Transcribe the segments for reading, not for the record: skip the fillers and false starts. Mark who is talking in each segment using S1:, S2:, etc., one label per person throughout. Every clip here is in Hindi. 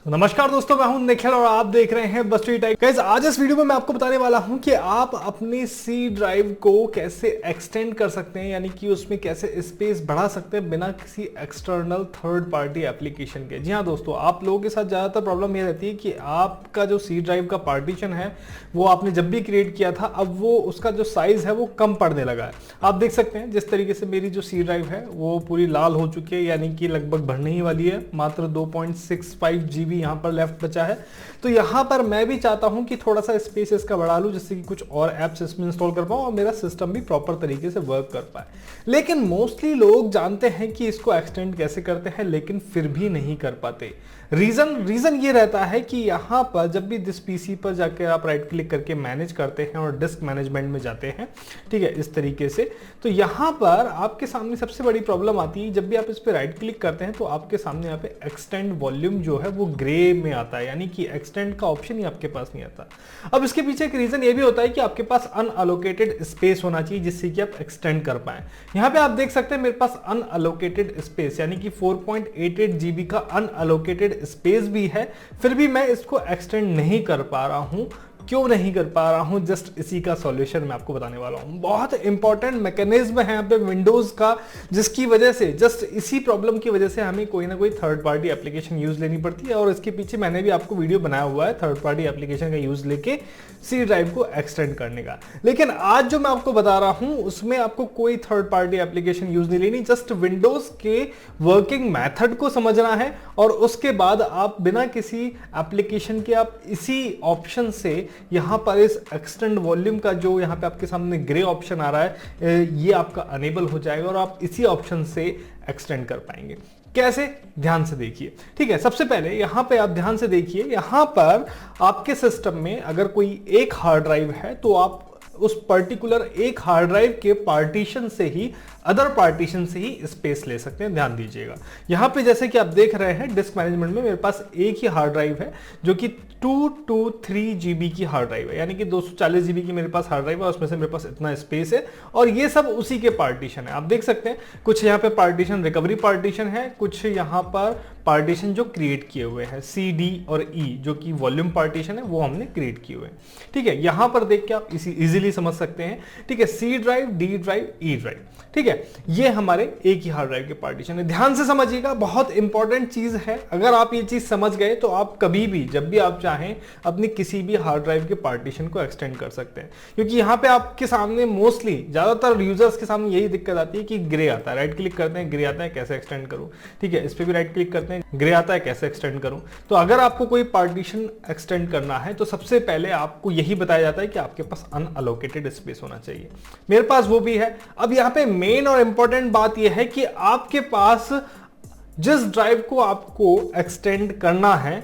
S1: नमस्कार दोस्तों, मैं हूं निखिल और आप देख रहे हैं बस्टी टेक। गाइस, आज इस वीडियो में मैं आपको बताने वाला हूं कि आप अपनी सी ड्राइव को कैसे एक्सटेंड कर सकते हैं, यानी कि उसमें कैसे स्पेस बढ़ा सकते हैं बिना किसी एक्सटर्नल थर्ड पार्टी एप्लीकेशन के। जी हाँ दोस्तों, आप लोगों के साथ ज़्यादातर प्रॉब्लम ये रहती है कि आपका जो सी ड्राइव का पार्टीशन है वो आपने जब भी क्रिएट किया था, अब वो उसका जो साइज है वो कम पड़ने लगा है। आप देख सकते हैं जिस तरीके से मेरी जो सी ड्राइव है वो पूरी लाल हो चुकी है, यानी कि लगभग भरने ही वाली है। मात्र 2.65 GB यहाँ पर लेफ्ट बचा है। तो यहाँ पर मैं भी चाहता हूँ कि थोड़ा सा स्पेस इसका बढ़ा लूँ, जिससे कि कुछ और ऐप्स इसमें इंस्टॉल कर पाऊँ और मेरा सिस्टम भी प्रॉपर तरीके से वर्क कर पाए। लेकिन मोस्टली लोग जानते हैं कि इसको एक्सटेंड कैसे करते हैं, लेकिन फिर भी नहीं कर पाते। रीजन ये रहता है कि यहाँ पर जब भी दिस पीसी पर जाकर आप राइट क्लिक करके मैनेज करते हैं और डिस्क मैनेजमेंट में जाते हैं, ठीक है, इस तरीके से, तो यहाँ पर आपके सामने सबसे बड़ी प्रॉब्लम आती है। जब भी आप इस पर राइट क्लिक करते हैं तो आपके सामने यहाँ पे एक्सटेंड वॉल्यूम जो है वो ग्रे में आता है, यानी कि एक्सटेंड का ऑप्शन ही आपके पास नहीं आता। अब इसके पीछे एक रीजन ये भी होता है कि आपके पास अनअलोकेटेड स्पेस होना चाहिए जिससे कि आप एक्सटेंड कर पाए। यहाँ पे आप देख सकते हैं मेरे पास अनअलोकेटेड स्पेस यानी कि 4.88 GB का अनअलोकेटेड स्पेस भी है, फिर भी मैं इसको एक्सटेंड नहीं कर पा रहा हूं। क्यों नहीं कर पा रहा हूं, जस्ट इसी का सॉल्यूशन मैं आपको बताने वाला हूं। बहुत इंपॉर्टेंट मैकेनिज्म है यहाँ पे विंडोज का, जिसकी वजह से, जस्ट इसी प्रॉब्लम की वजह से हमें कोई ना कोई थर्ड पार्टी एप्लीकेशन यूज लेनी पड़ती है। और इसके पीछे मैंने भी आपको वीडियो बनाया हुआ है थर्ड पार्टी एप्लीकेशन का यूज लेके सी ड्राइव को एक्सटेंड करने का। लेकिन आज जो मैं आपको बता रहा हूं उसमें आपको कोई थर्ड पार्टी एप्लीकेशन यूज नहीं लेनी, जस्ट विंडोज के वर्किंग मेथड को समझना है और उसके बाद आप बिना किसी एप्लीकेशन के आप इसी ऑप्शन से यहां पर इस एक्सटेंड वॉल्यूम का जो यहां पे आपके सामने ग्रे ऑप्शन आ रहा है, ये आपका अनेबल हो जाएगा और आप इसी ऑप्शन से एक्सटेंड कर पाएंगे। कैसे, ध्यान से देखिए। ठीक है, सबसे पहले यहां पे आप ध्यान से देखिए, यहां पर आपके सिस्टम में अगर कोई एक हार्ड ड्राइव है तो आप उस पर्टिकुलर एक हार्ड ड्राइव के पार्टीशन से ही अदर पार्टीशन से ही स्पेस ले सकते हैं। ध्यान दीजिएगा, यहां पे जैसे कि आप देख रहे हैं डिस्क मैनेजमेंट में मेरे पास एक ही हार्ड ड्राइव है जो कि 223 GB की हार्ड ड्राइव है, यानी कि 240 GB की मेरे पास हार्ड ड्राइव है, उसमें से मेरे पास इतना स्पेस है और ये सब उसी के पार्टीशन है। आप देख सकते हैं कुछ यहाँ पे पार्टीशन रिकवरी पार्टीशन है, कुछ यहाँ पर पार्टीशन जो क्रिएट किए हुए हैं C, D और E जो कि वॉल्यूम पार्टीशन है वो हमने क्रिएट किए हुए हैं। ठीक है, यहां पर देख के आप इजीली समझ सकते हैं। ठीक है, C drive, D drive, E drive, ठीक है, ये हमारे एक ही हार्ड ड्राइव के पार्टीशन है। ध्यान से समझिएगा, बहुत इंपॉर्टेंट चीज है। अगर आप ये चीज समझ गए तो आप कभी भी जब भी आप चाहें अपनी किसी भी हार्ड ड्राइव के पार्टीशन को एक्सटेंड कर सकते हैं, क्योंकि यहाँ पे आपके सामने मोस्टली ज्यादातर यूजर्स के सामने यही दिक्कत आती है कि ग्रे आता है। राइट क्लिक करते हैं, ग्रे आता है, कैसे एक्सटेंड करूं। ठीक है, इस पे भी राइट क्लिक करते हैं, ग्रे आता है, कैसे एक्सटेंड करूं। तो अगर आपको कोई पार्टीशन एक्सटेंड करना है तो सबसे पहले आपको यही बताया जाता है कि आपके पास अनअलोकेटेड स्पेस होना चाहिए। मेरे पास वो भी है। अब यहाँ पे मेन और इंपॉर्टेंट बात यह है कि आपके पास जिस ड्राइव को आपको एक्सटेंड करना है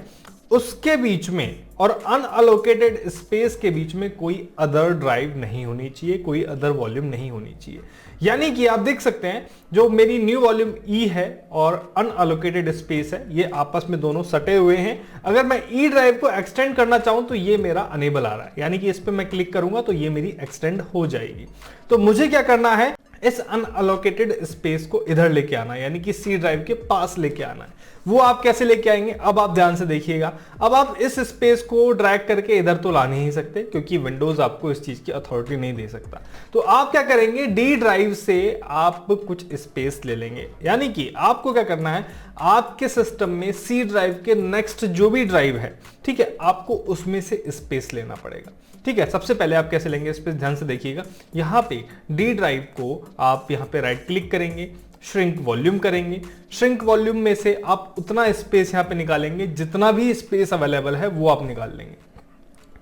S1: उसके बीच में और अनअलोकेटेड स्पेस के बीच में कोई अदर ड्राइव नहीं होनी चाहिए, कोई अदर वॉल्यूम नहीं होनी चाहिए। यानी कि आप देख सकते हैं जो मेरी न्यू वॉल्यूम E है और अनअलोकेटेड स्पेस है, ये आपस में दोनों सटे हुए हैं। अगर मैं E ड्राइव को एक्सटेंड करना चाहूं तो ये मेरा अनेबल आ रहा है, यानी कि इस पे मैं क्लिक करूंगा तो ये मेरी एक्सटेंड हो जाएगी। तो मुझे क्या करना है, इस अनअलोकेटेड स्पेस को इधर लेके आना है, यानी कि सी ड्राइव के पास लेके आना है। वो आप कैसे लेके आएंगे, अब आप ध्यान से देखिएगा। अब आप इस स्पेस को ड्रैग करके इधर तो ला नहीं सकते, क्योंकि विंडोज आपको इस चीज की अथॉरिटी नहीं दे सकता। तो आप क्या करेंगे, डी ड्राइव से आप कुछ स्पेस ले लेंगे। यानी कि आपको क्या करना है, आपके सिस्टम में सी ड्राइव के नेक्स्ट जो भी ड्राइव है, ठीक है, आपको उसमें से स्पेस लेना पड़ेगा। ठीक है, सबसे पहले आप कैसे लेंगे स्पेस, ध्यान से देखिएगा। यहां पे डी ड्राइव को आप यहां पे राइट क्लिक करेंगे, श्रिंक वॉल्यूम करेंगे। श्रिंक वॉल्यूम में से आप उतना स्पेस यहां पे निकालेंगे, जितना भी स्पेस अवेलेबल है वो आप निकाल लेंगे।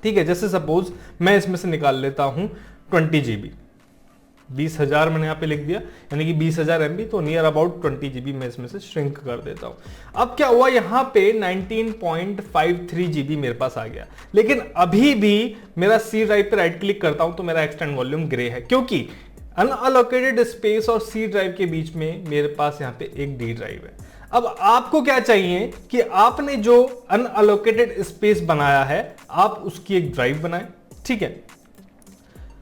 S1: ठीक है, जैसे सपोज मैं इसमें से निकाल लेता हूं 20 GB, 20,000 मैंने यहाँ पे लिख दिया, यानी कि 20,000 MB, तो नियर अबाउट 20 GB मैं इसमें से श्रिंक कर देता हूँ। अब क्या हुआ, यहाँ पे 19.53 GB मेरे पास आ गया, लेकिन अभी भी मेरा सी ड्राइव पे राइट क्लिक करता हूँ तो मेरा एक्सटेंड वॉल्यूम ग्रे है, क्योंकि अनअलोकेटेड स्पेस और सी ड्राइव के बीच में मेरे पास यहाँ पे एक डी ड्राइव है। अब आपको क्या चाहिए कि आपने जो अनअलोकेटेड स्पेस बनाया है आप उसकी एक ड्राइव बनाएं। ठीक है,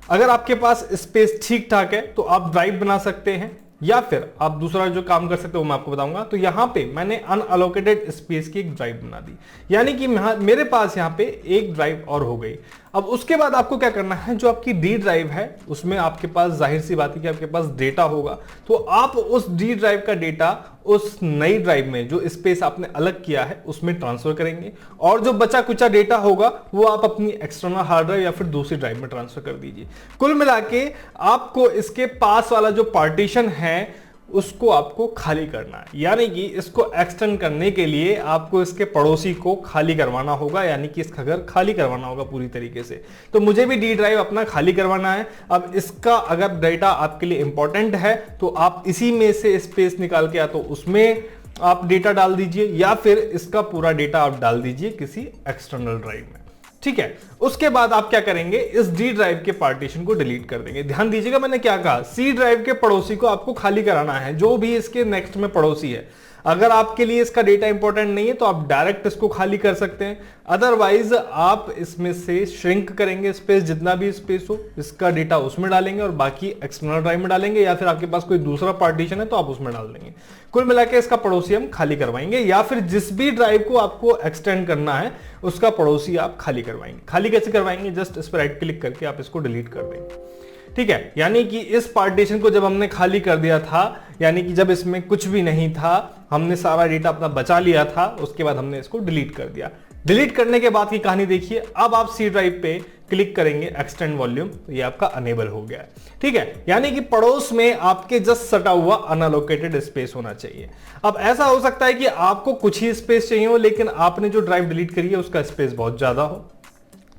S1: अगर आपके पास स्पेस ठीक ठाक है तो आप ड्राइव बना सकते हैं। या फिर आप दूसरा जो काम कर सकते हो मैं आपको बताऊंगा। तो यहां पे मैंने अनअलोकेटेड स्पेस की एक ड्राइव बना दी, यानी कि मेरे पास यहां पे एक ड्राइव और हो गई। अब उसके बाद आपको क्या करना है, जो आपकी डी ड्राइव है उसमें आपके पास जाहिर सी बात है कि आपके पास डेटा होगा, तो आप उस डी ड्राइव का डेटा उस नई ड्राइव में जो स्पेस आपने अलग किया है उसमें ट्रांसफर करेंगे, और जो बचा कुचा डेटा होगा वो आप अपनी एक्सटर्नल हार्ड ड्राइव या फिर दूसरी ड्राइव में ट्रांसफर कर दीजिए। कुल मिला के आपको इसके पास वाला जो पार्टीशन है उसको आपको खाली करना है, यानी कि इसको एक्सटेंड करने के लिए आपको इसके पड़ोसी को खाली करवाना होगा, यानी कि इसका घर खाली करवाना होगा पूरी तरीके से। तो मुझे भी डी ड्राइव अपना खाली करवाना है। अब इसका अगर डेटा आपके लिए इंपॉर्टेंट है तो आप इसी में से स्पेस निकाल के या तो उसमें आप डेटा डाल दीजिए या फिर इसका पूरा डेटा आप डाल दीजिए किसी एक्सटर्नल ड्राइव में, ठीक है। उसके बाद आप क्या करेंगे, इस डी ड्राइव के पार्टीशन को डिलीट कर देंगे। ध्यान दीजिएगा मैंने क्या कहा, सी ड्राइव के पड़ोसी को आपको खाली कराना है, जो भी इसके नेक्स्ट में पड़ोसी है। अगर आपके लिए इसका डेटा इंपॉर्टेंट नहीं है तो आप डायरेक्ट इसको खाली कर सकते हैं, अदरवाइज आप इसमें से श्रिंक करेंगे स्पेस, जितना भी स्पेस हो इसका डेटा उसमें डालेंगे और बाकी एक्सटर्नल ड्राइव में डालेंगे, या फिर आपके पास कोई दूसरा पार्टीशन है तो आप उसमें डाल देंगे। कुल मिला के इसका पड़ोसी हम खाली करवाएंगे, या फिर जिस भी ड्राइव को आपको एक्सटेंड करना है उसका पड़ोसी आप खाली करवाएंगे। खाली कैसे करवाएंगे, जस्ट इस पर राइट क्लिक करके आप इसको डिलीट कर देंगे, ठीक है। यानी कि इस पार्टीशन को जब हमने खाली कर दिया था, यानी कि जब इसमें कुछ भी नहीं था, हमने सारा डेटा अपना बचा लिया था, उसके बाद हमने इसको डिलीट कर दिया। डिलीट करने के बाद की कहानी देखिए, अब आप सी ड्राइव पे क्लिक करेंगे एक्सटेंड वॉल्यूम, तो ये आपका अनेबल हो गया है, ठीक है। यानी कि पड़ोस में आपके जस्ट सटा हुआ अनअलोकेटेड स्पेस होना चाहिए। अब ऐसा हो सकता है कि आपको कुछ ही स्पेस चाहिए हो, लेकिन आपने जो ड्राइव डिलीट करी है उसका स्पेस बहुत ज्यादा हो,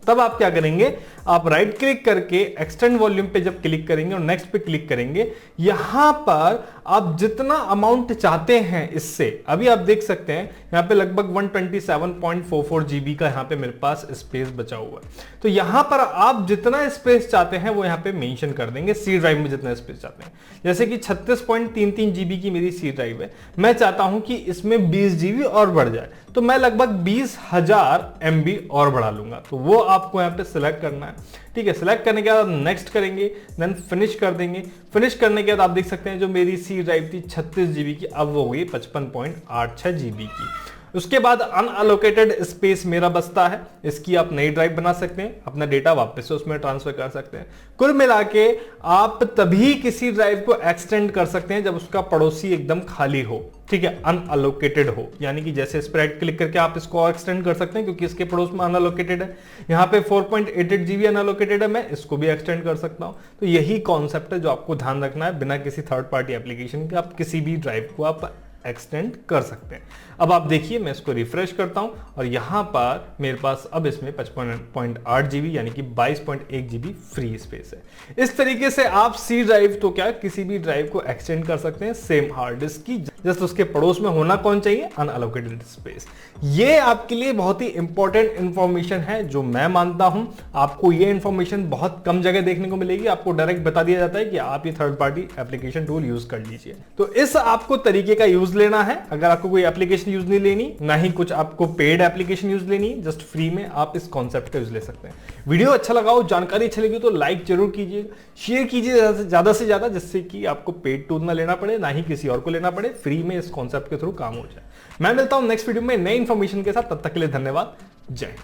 S1: तब आप क्या करेंगे, आप राइट क्लिक करके एक्सटेंड वॉल्यूम पे जब क्लिक करेंगे और नेक्स्ट पे क्लिक करेंगे, यहां पर आप जितना अमाउंट चाहते हैं इससे, अभी आप देख सकते हैं यहां पे लगभग 127.44 जीबी का यहां पे मेरे पास स्पेस बचा हुआ है। तो यहां पर आप जितना स्पेस चाहते हैं वो यहां पे मेंशन कर देंगे, सी ड्राइव में जितना स्पेस चाहते हैं। जैसे कि 36.33 जीबी की मेरी सी ड्राइव है, मैं चाहता हूं कि इसमें 20 जीबी और बढ़ जाए, तो मैं लगभग 20,000 MB और बढ़ा लूंगा। तो वो आपको यहाँ पे सिलेक्ट करना है, ठीक है। सिलेक्ट करने के बाद नेक्स्ट करेंगे, देन फिनिश कर देंगे। फिनिश करने के बाद आप देख सकते हैं जो मेरी सी ड्राइव थी 36 जीबी की, अब वो हो गई 55.86 जीबी की। उसके बाद अनअलोकेटेड स्पेस मेरा बचता है, इसकी आप नई ड्राइव बना सकते हैं, अपना डेटा वापस से उसमें ट्रांसफर कर सकते हैं। कुल मिला के आप तभी किसी ड्राइव को एक्सटेंड कर सकते हैं जब उसका पड़ोसी एकदम खाली हो, ठीक है, अनअलोकेटेड हो। यानी कि जैसे इस पर राइट क्लिक करके आप इसको एक्सटेंड कर सकते हैं क्योंकि इसके पड़ोस में अनअलोकेटेड है। यहाँ पे 4.88 जीबी अनअलोकेटेड है, मैं इसको भी एक्सटेंड कर सकता हूँ। तो यही कॉन्सेप्ट है जो आपको ध्यान रखना है, बिना किसी थर्ड पार्टी एप्लीकेशन के आप किसी भी ड्राइव को आप एक्सटेंड कर सकते हैं। अब आप देखिए मैं इसको रिफ्रेश करता हूं और यहां पर मेरे पास अब इसमें 55.8 जीबी यानी कि 22.1 जीबी फ्री स्पेस है। इस तरीके से आप सी ड्राइव तो क्या किसी भी ड्राइव को एक्सटेंड कर सकते हैं सेम हार्ड डिस्क की, जस्ट उसके पड़ोस में होना कौन चाहिए, अनअलोकेटेड स्पेस। ये आपके लिए बहुत ही इंपॉर्टेंट इंफॉर्मेशन है जो मैं मानता हूं। आपको ये इंफॉर्मेशन बहुत कम जगह देखने को मिलेगी, आपको डायरेक्ट बता दिया जाता है कि आप ये third party application tool use कर लीजिए। तो इस आपको तरीके का यूज लेना है। अगर आपको कोई एप्लीकेशन यूज नहीं लेनी, ना ही कुछ आपको पेड एप्लीकेशन यूज लेनी, जस्ट फ्री में आप इस कॉन्सेप्ट का यूज ले सकते हैं। वीडियो अच्छा लगा हो, जानकारी अच्छी लगी तो लाइक जरूर कीजिए, शेयर कीजिए ज्यादा से ज्यादा, जिससे कि आपको पेड टूल ना लेना पड़े, ना ही किसी और को लेना पड़े, फ्री में इस कॉन्सेप्ट के थ्रू काम हो जाए। मैं मिलता हूं नेक्स्ट वीडियो में नई इंफॉर्मेशन के साथ, तब तक के लिए धन्यवाद, जय हिंद।